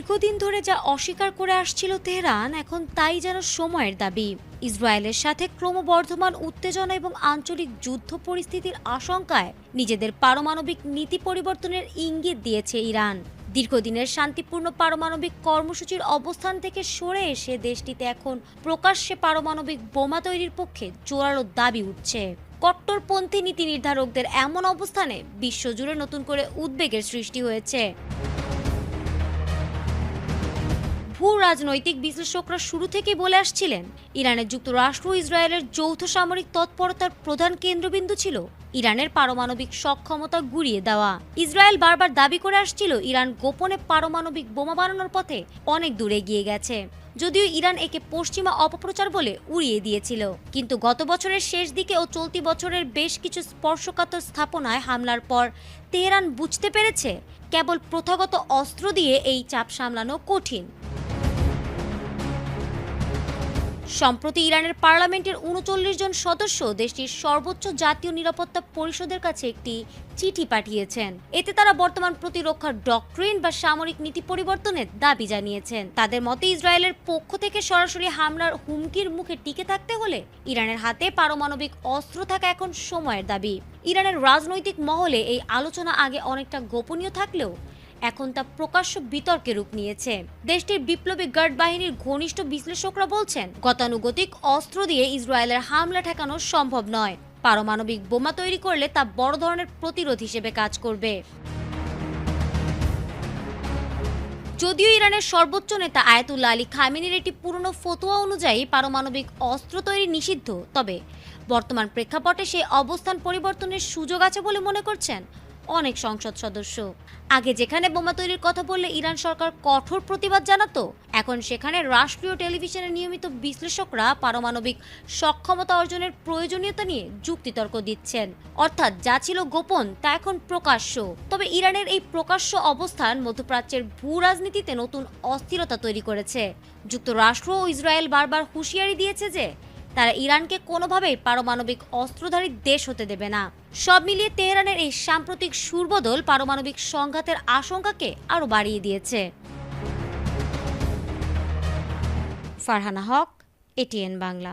দীর্ঘদিন ধরে যা অস্বীকার করে আসছিল তেহরান, এখন তাই যেন সময়ের দাবি। ইসরায়েলের সাথে ক্রমবর্ধমান উত্তেজনা এবং আঞ্চলিক যুদ্ধ পরিস্থিতির আশঙ্কায় নিজেদের পারমাণবিক নীতি পরিবর্তনের ইঙ্গিত দিয়েছে ইরান। দীর্ঘদিনের শান্তিপূর্ণ পারমাণবিক কর্মসূচির অবস্থান থেকে সরে এসে দেশটিতে এখন প্রকাশ্যে পারমাণবিক বোমা তৈরির পক্ষে জোরালো দাবি উঠছে। কট্টরপন্থী নীতি নির্ধারকদের এমন অবস্থানে বিশ্বজুড়ে নতুন করে উদ্বেগের সৃষ্টি হয়েছে। ভূ রাজনৈতিক বিশ্লেষকরা শুরু থেকেই বলে আসছিলেন, ইরানের যুক্তরাষ্ট্র ও ইসরায়েলের যৌথ সামরিক তৎপরতার প্রধান কেন্দ্রবিন্দু ছিল ইরানের পারমাণবিক সক্ষমতা গুড়িয়ে দেওয়া। ইসরায়েল বারবার দাবি করে আসছিল ইরান গোপনে পারমাণবিক বোমা বানানোর পথে অনেক দূরে এগিয়ে গেছে, যদিও ইরান একে পশ্চিমা অপপ্রচার বলে উড়িয়ে দিয়েছিল। কিন্তু গত বছরের শেষ দিকে ও চলতি বছরের বেশ কিছু স্পর্শকাতর স্থাপনায় হামলার পর তেহরান বুঝতে পেরেছে কেবল প্রথাগত অস্ত্র দিয়ে এই চাপ সামলানো কঠিন। সম্প্রতি ইরানের পার্লামেন্টের ৩৯ জন সদস্য দেশটির সর্বোচ্চ জাতীয় নিরাপত্তা পরিষদের কাছে একটি চিঠি পাঠিয়েছেন। এতে তারা বর্তমান প্রতিরক্ষার ডক্ট্রিন বা সামরিক নীতি পরিবর্তনের দাবি জানিয়েছেন। তাদের মতে ইসরায়েলের পক্ষ থেকে সরাসরি হামলার হুমকির মুখে টিকে থাকতে হলে ইরানের হাতে পারমাণবিক অস্ত্র থাকা এখন সময়ের দাবি। ইরানের রাজনৈতিক মহলে এই আলোচনা আগে অনেকটা গোপনীয় থাকলেও এখন তা প্রকাশ্য বিতর্কে রূপ নিয়েছে। দেশটির বিপ্লবী গার্ড বাহিনীর ঘনিষ্ঠ বিশ্লেষকরা বলছেন, গতানুগতিক অস্ত্র দিয়ে ইসরায়েলের হামলা ঠেকানো সম্ভব নয়। পারমাণবিক বোমা তৈরি করলে তা বড় ধরনের প্রতিরোধ হিসেবে কাজ করবে। যদিও ইরানের সর্বোচ্চ নেতা আয়াতুল্লাহ আলী খামেনির একটি পুরনো ফতোয়া অনুযায়ী পারমাণবিক অস্ত্র তৈরি নিষিদ্ধ, তবে বর্তমান প্রেক্ষাপটে সেই অবস্থান পরিবর্তনের সুযোগ আছে বলে মনে করছেন অনেক সংসদ সদস্য। আগে যেখানে বোমা তৈরির কথা বললে ইরান সরকার কঠোর প্রতিবাদ জানাতো, এখন সেখানে রাষ্ট্রীয় টেলিভিশনের নিয়মিত বিশ্লেষকরা পারমাণবিক সক্ষমতা অর্জনের প্রয়োজনীয়তা নিয়ে যুক্তিতর্ক দিচ্ছেন। অর্থাৎ যা ছিল গোপন তা এখন প্রকাশ্য। তবে ইরানের এই প্রকাশ্য অবস্থান মধ্যপ্রাচ্যের ভূ রাজনীতিতে নতুন অস্থিরতা তৈরি করেছে। যুক্তরাষ্ট্র ও ইসরায়েল বারবার হুঁশিয়ারি দিয়েছে যে তারা ইরানকে কোনোভাবেই পারমাণবিক অস্ত্রধারী দেশ হতে দেবে না। সব মিলিয়ে তেহরানের এই সাম্প্রতিক সুরবদল পারমাণবিক সংঘাতের আশঙ্কাকে আরও বাড়িয়ে দিয়েছে। ফারহানা হক, এটিএন বাংলা।